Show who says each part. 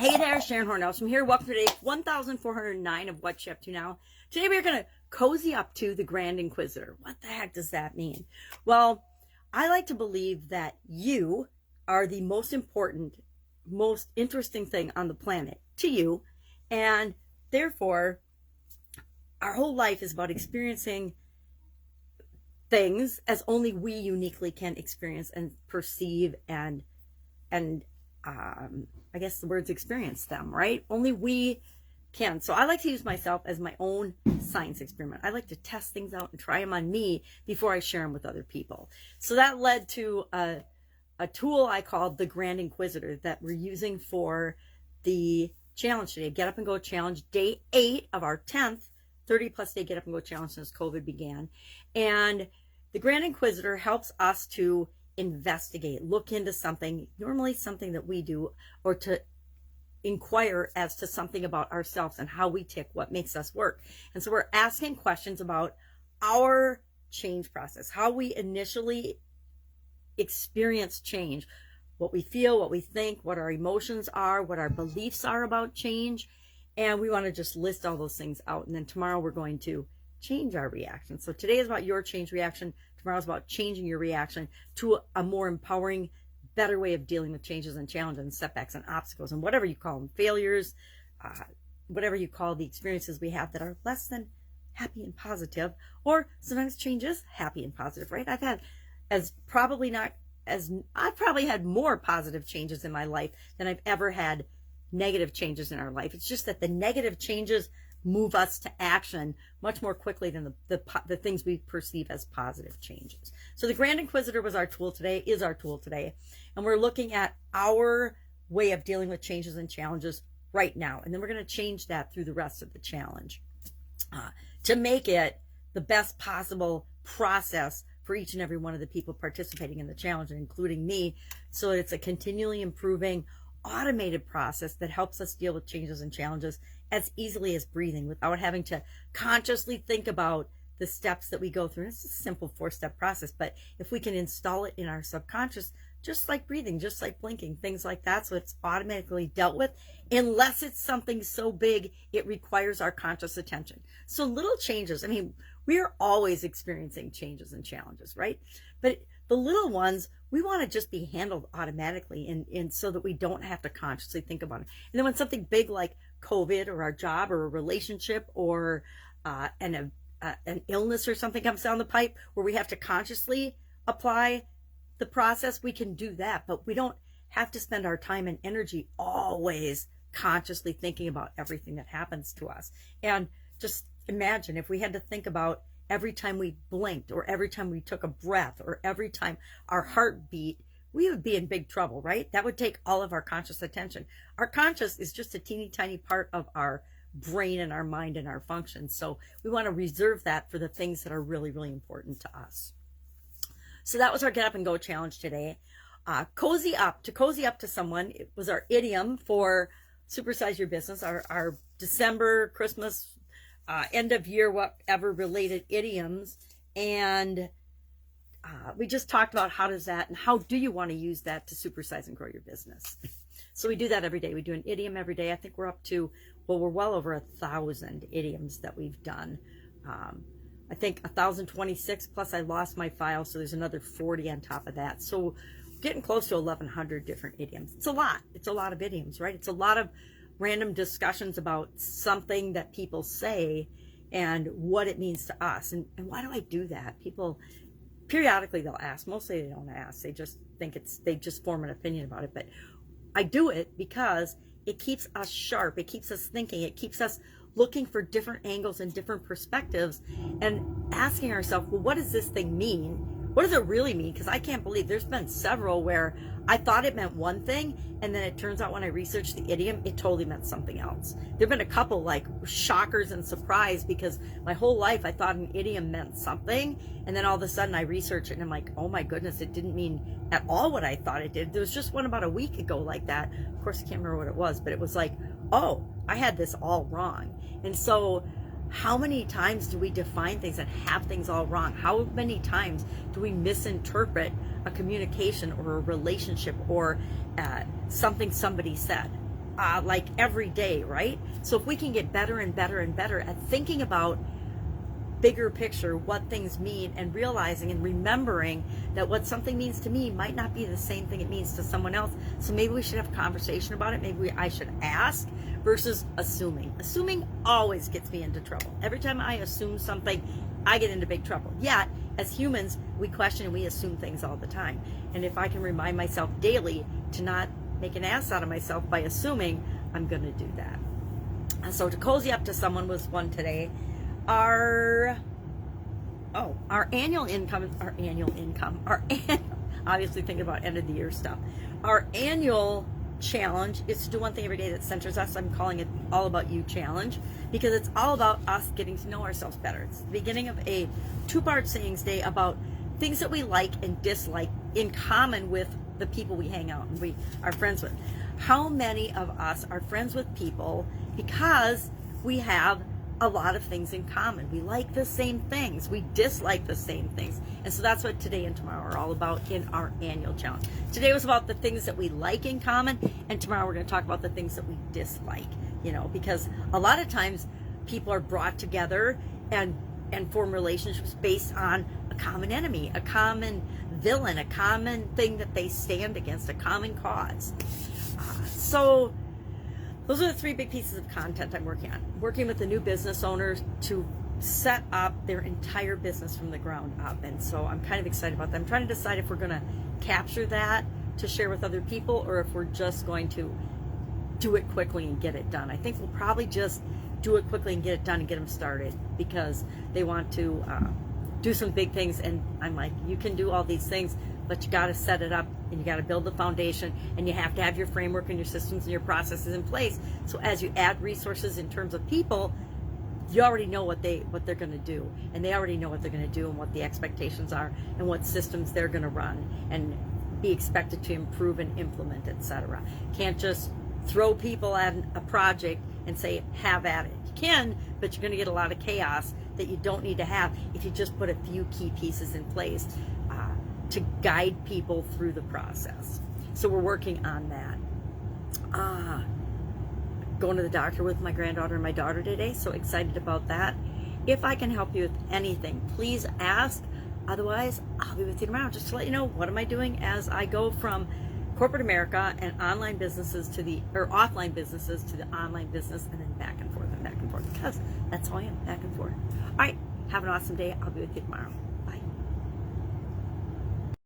Speaker 1: Hey there, Sharon Horne-Ellstrom here. Welcome to day 1409 of What You Up To Now. Today we're going to cozy up to the Grand Inquisitor. What the heck does that mean? Well, I like to believe that you are the most important, most interesting thing on the planet to you, and therefore our whole life is about experiencing things as only we uniquely can experience and perceive and I guess the words experience them, right? Only we can. So I like to use myself as my own science experiment. I like to test things out and try them on me before I share them with other people. So that led to a tool I called the Grand Inquisitor that we're using for the challenge today. Get Up and Go Challenge, day 8 of our 10th 30-plus day Get Up and Go Challenge since COVID began. And the Grand Inquisitor helps us to investigate, look into something, normally something that we do, or to inquire as to something about ourselves and how we tick, what makes us work. And so we're asking questions about our change process, how we initially experience change, what we feel, what we think, what our emotions are, what our beliefs are about change. And we want to just list all those things out. And then tomorrow we're going to change our reaction. So today is about your change reaction. Tomorrow's about changing your reaction to a more empowering, better way of dealing with changes and challenges and setbacks and obstacles and whatever you call them, failures, whatever you call the experiences we have that are less than happy and positive, or sometimes change is happy and positive, right? I've probably had more positive changes in my life than I've ever had negative changes in our life. It's just that the negative changes move us to action much more quickly than the things we perceive as positive changes. So the Grand Inquisitor is our tool today, and we're looking at our way of dealing with changes and challenges right now. And then we're going to change that through the rest of the challenge to make it the best possible process for each and every one of the people participating in the challenge, including me, so it's a continually improving automated process that helps us deal with changes and challenges as easily as breathing without having to consciously think about the steps that we go through. It's a simple 4-step process, but if we can install it in our subconscious, just like breathing, just like blinking, things like that, so it's automatically dealt with, unless it's something so big it requires our conscious attention. So little changes, I mean, we are always experiencing changes and challenges, right? But the little ones, we want to just be handled automatically and so that we don't have to consciously think about it. And then when something big like COVID or our job or a relationship or an illness or something comes down the pipe where we have to consciously apply the process, we can do that, but we don't have to spend our time and energy always consciously thinking about everything that happens to us. And just imagine if we had to think about every time we blinked or every time we took a breath or every time our heart beat, we would be in big trouble, right? That would take all of our conscious attention. Our conscious is just a teeny tiny part of our brain and our mind and our function. So we want to reserve that for the things that are really, really important to us. So that was our Get Up and Go challenge today. Cozy up to someone. It was our idiom for Supersize Your Business, our December, Christmas, end of year, whatever related idioms. And we just talked about how do you want to use that to supersize and grow your business. So we do that every day. We do an idiom every day. I think we're up to, we're well over 1,000 idioms that we've done. I think 1,026 plus I lost my file, so there's another 40 on top of that. So getting close to 1,100 different idioms. It's a lot. It's a lot of idioms, right? It's a lot of random discussions about something that people say and what it means to us. And why do I do that? People periodically they'll ask. Mostly they don't ask. They just think they just form an opinion about it. But I do it because it keeps us sharp. It keeps us thinking. It keeps us looking for different angles and different perspectives and asking ourselves, well, what does this thing mean? What does it really mean? Because I can't believe there's been several where I thought it meant one thing, and then it turns out when I researched the idiom, it totally meant something else. There have been a couple like shockers and surprise because my whole life I thought an idiom meant something, and then all of a sudden I research it and I'm like, oh my goodness, it didn't mean at all what I thought it did. There was just one about a week ago like that. Of course, I can't remember what it was, but it was like, oh, I had this all wrong. And so how many times do we define things and have things all wrong? How many times do we misinterpret a communication or a relationship or something somebody said? like every day, right? So if we can get better and better and better at thinking about bigger picture, what things mean, and realizing and remembering that what something means to me might not be the same thing it means to someone else. So maybe we should have a conversation about it. Maybe I should ask versus assuming. Assuming always gets me into trouble. Every time I assume something, I get into big trouble. Yet, as humans, we question and we assume things all the time. And if I can remind myself daily to not make an ass out of myself by assuming, I'm going to do that. So to cozy up to someone was one today. Our annual income, obviously thinking about end of the year stuff. Our annual challenge is to do one thing every day that centers us. I'm calling it All About You Challenge, because it's all about us getting to know ourselves better. It's the beginning of a 2-part sayings day about things that we like and dislike in common with the people we hang out and we are friends with. How many of us are friends with people because we have a lot of things in common? We like the same things, we dislike the same things, and so that's what today and tomorrow are all about in our annual challenge. Today was about the things that we like in common, and tomorrow we're going to talk about the things that we dislike, because a lot of times people are brought together and form relationships based on a common enemy, a common villain, a common thing that they stand against, a common cause. So those are the 3 big pieces of content I'm working on. Working with the new business owners to set up their entire business from the ground up. And so I'm kind of excited about that. I'm trying to decide if we're going to capture that to share with other people or if we're just going to do it quickly and get it done. I think we'll probably just do it quickly and get it done and get them started because they want to do some big things. And I'm like, you can do all these things, but you got to set it up and you got to build the foundation and you have to have your framework and your systems and your processes in place. So as you add resources in terms of people, you already know what they're going to do, and they already know what they're going to do and what the expectations are and what systems they're going to run and be expected to improve and implement, etc. Can't just throw people at a project and say, have at it. You can, but you're going to get a lot of chaos that you don't need to have if you just put a few key pieces in place to guide people through the process. So we're working on that. Going to the doctor with my granddaughter and my daughter today, so excited about that. If I can help you with anything, please ask. Otherwise, I'll be with you tomorrow just to let you know what am I doing as I go from corporate America and offline businesses to the online business, and then back and forth, because that's how I am, back and forth. All right, have an awesome day. I'll be with you tomorrow.